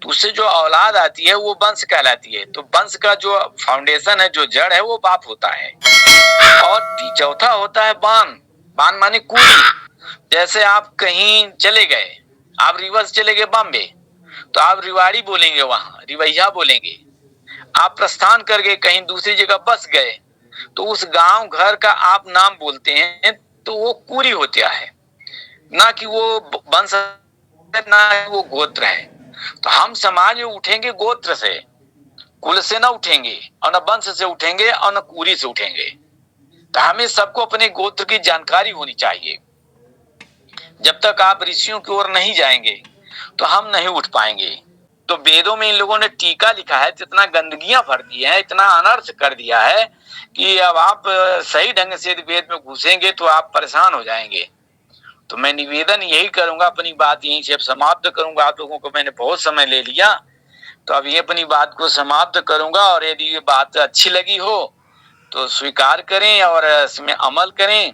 तो उससे जो औलाद आती है वो वंश कहलाती है। तो वंश का जो फाउंडेशन है, जो जड़ है, वो बाप होता है। और चौथा होता है बान। बान माने कूली। जैसे आप कहीं चले गए, आप रिवर्स चले गए बॉम्बे, तो आप रिवाड़ी बोलेंगे, वहां रिवैया बोलेंगे। आप प्रस्थान कर गए कहीं दूसरी जगह बस गए, तो उस गांव घर का आप नाम बोलते हैं, तो वो कूरी होता है, ना कि वो वंश, ना वो गोत्र है। तो हम समाज में उठेंगे गोत्र से, कुल से ना उठेंगे, और न वंश से उठेंगे, और न कूरी से उठेंगे। तो हमें सबको अपने गोत्र की जानकारी होनी चाहिए। जब तक आप ऋषियों की ओर नहीं जाएंगे तो हम नहीं उठ पाएंगे। तो वेदों में इन लोगों ने टीका लिखा है, इतना गंदगियां भर दी है, इतना अनर्थ कर दिया है कि अब आप सही ढंग से वेद में घुसेंगे तो आप परेशान हो जाएंगे। तो मैं निवेदन यही करूंगा, अपनी बात यहीं से समाप्त करूंगा। आप लोगों को मैंने बहुत समय ले लिया, तो अब ये अपनी बात को समाप्त करूंगा। और यदि ये बात अच्छी लगी हो तो स्वीकार करें और इसमें अमल करें।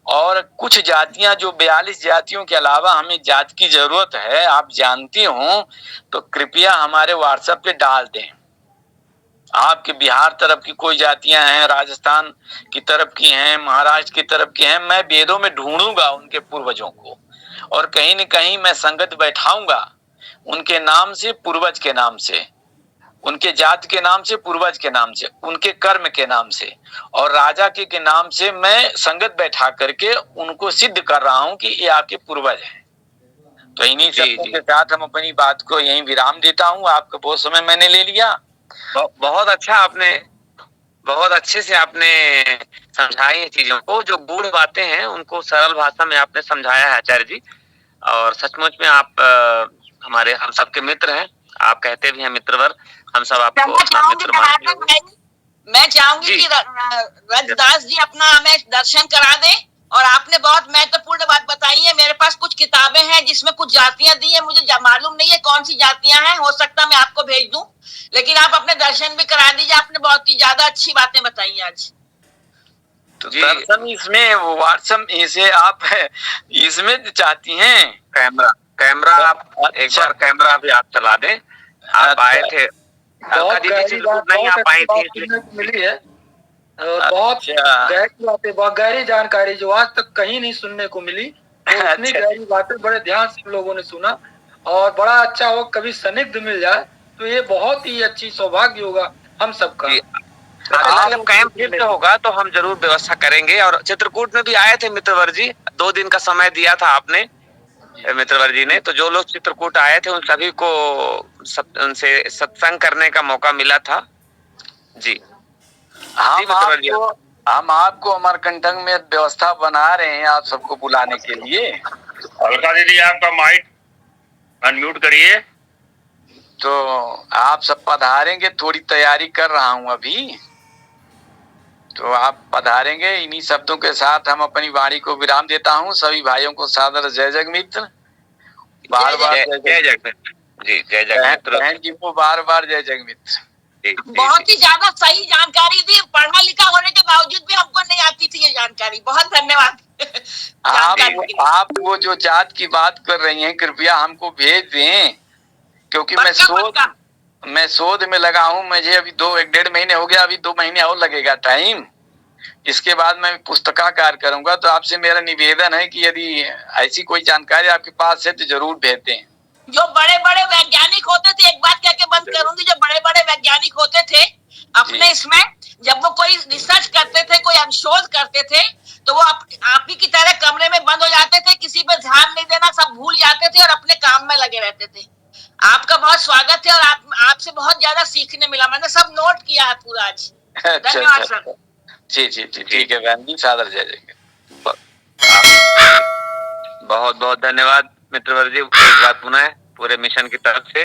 और कुछ जातियां, जो 42 जातियों के अलावा हमें जात की जरूरत है, आप जानते हो, तो कृपया हमारे व्हाट्सएप पे डाल दें। आपके बिहार तरफ की कोई जातियां हैं, राजस्थान की तरफ की हैं, महाराष्ट्र की तरफ की हैं, मैं वेदों में ढूंढूंगा उनके पूर्वजों को, और कहीं न कहीं मैं संगत बैठाऊंगा उनके नाम से, पूर्वज के नाम से, उनके जात के नाम से, पूर्वज के नाम से, उनके कर्म के नाम से और राजा के नाम से मैं संगत बैठा करके उनको सिद्ध कर रहा हूं कि ये आपके पूर्वज हैं। तो इन्हीं शब्दों के साथ हम अपनी बात को यहीं विराम देता हूं। आपका बहुत समय मैंने ले लिया। बहुत अच्छा, आपने बहुत अच्छे से आपने समझाई है चीजों को। जो गूढ़ बातें हैं उनको सरल भाषा में आपने समझाया है आचार्य जी। और सचमुच में आप हमारे हम सबके मित्र हैं। आप कहते भी हैं मित्रवर, हम सब आपको अपना मित्र मानते हैं। मैं चाहूंगी कि रजदास जी अपना हमें दर्शन करा दें। और आपने बहुत महत्वपूर्ण बात बताई है। मेरे पास कुछ किताबें हैं जिसमें कुछ जातियां दी है, मुझे मालूम नहीं है कौन सी जातियां हैं, हो सकता मैं आपको भेज दूं, लेकिन आप अपने दर्शन भी करा दीजिए। आपने बहुत ही ज्यादा अच्छी बातें बताई आज। तो दर्शन इसमें व्हाट्सएप इसे आप इसमें चाहती हैं? कैमरा आप एक बार कैमरा भी आप चला दें। आप आए थे, अलका दीदी नहीं आ पाई थी, मिली है। बहुत गहरी बातें, बहुत गहरी जानकारी जो आज तक कहीं नहीं सुनने को मिली। तो इतनी गहरी बातें बड़े ध्यान से लोगों ने सुना, और बड़ा अच्छा हो कभी सनिग्ध मिल जाए तो ये बहुत ही अच्छी सौभाग्य होगा हम सबका। जब कैंप फिर होगा तो हम जरूर व्यवस्था करेंगे। और चित्रकूट में भी आए थे मित्रवर जी, 2 दिन का समय दिया था आपने मित्रवर जी ने। तो जो लोग चित्रकूट आए थे उन सभी को उनसे सत्संग करने का मौका मिला था जी। हम आपको अमरकंटक में व्यवस्था बना रहे हैं आप सबको बुलाने के लिए। अलका दीदी आपका माइक अनम्यूट करिए। तो आप सब पधारेंगे, थोड़ी तैयारी कर रहा हूं अभी, तो आप पधारेंगे। इन्हीं शब्दों के साथ हम अपनी वाणी को विराम देता हूं। सभी भाइयों को सादर जय जगमित्र, बार बार जय जगमित्र जी, जय जगमित्र बहन जी को बार बार जय जगमित्र। बहुत ही ज्यादा सही जानकारी दी। पढ़ा लिखा होने के बावजूद भी हमको नहीं आती थी ये जानकारी। बहुत धन्यवाद। आप वो जो जात की बात कर रही हैं, कृपया हमको भेज दें, क्योंकि मैं शोध में लगा हूं। मुझे अभी 1.5 महीने हो गया, अभी 2 महीने और लगेगा टाइम। इसके बाद मैं पुस्तकाकार करूंगा। तो आपसे मेरा निवेदन है कि यदि ऐसी कोई जानकारी आपके पास है तो जरूर भेज दें। जो बड़े बड़े वैज्ञानिक होते थे, एक बात कह के बंद करूंगी, जो बड़े बड़े वैज्ञानिक होते थे अपने इसमें, जब वो कोई रिसर्च करते थे, कोई अनुशोध करते थे, तो वो आप ही की तरह कमरे में बंद हो जाते थे, किसी पे ध्यान नहीं देना, सब भूल जाते थे और अपने काम में लगे रहते थे। आपका बहुत स्वागत है और आपसे बहुत ज्यादा सीखने मिला। मैंने सब नोट किया है पूरा आज। धन्यवाद सर। जी जी जी, ठीक है बहन जी, सादर जय जय। बहुत बहुत धन्यवाद मित्रवर जी, एक बार पुनः पूरे मिशन की तरफ से।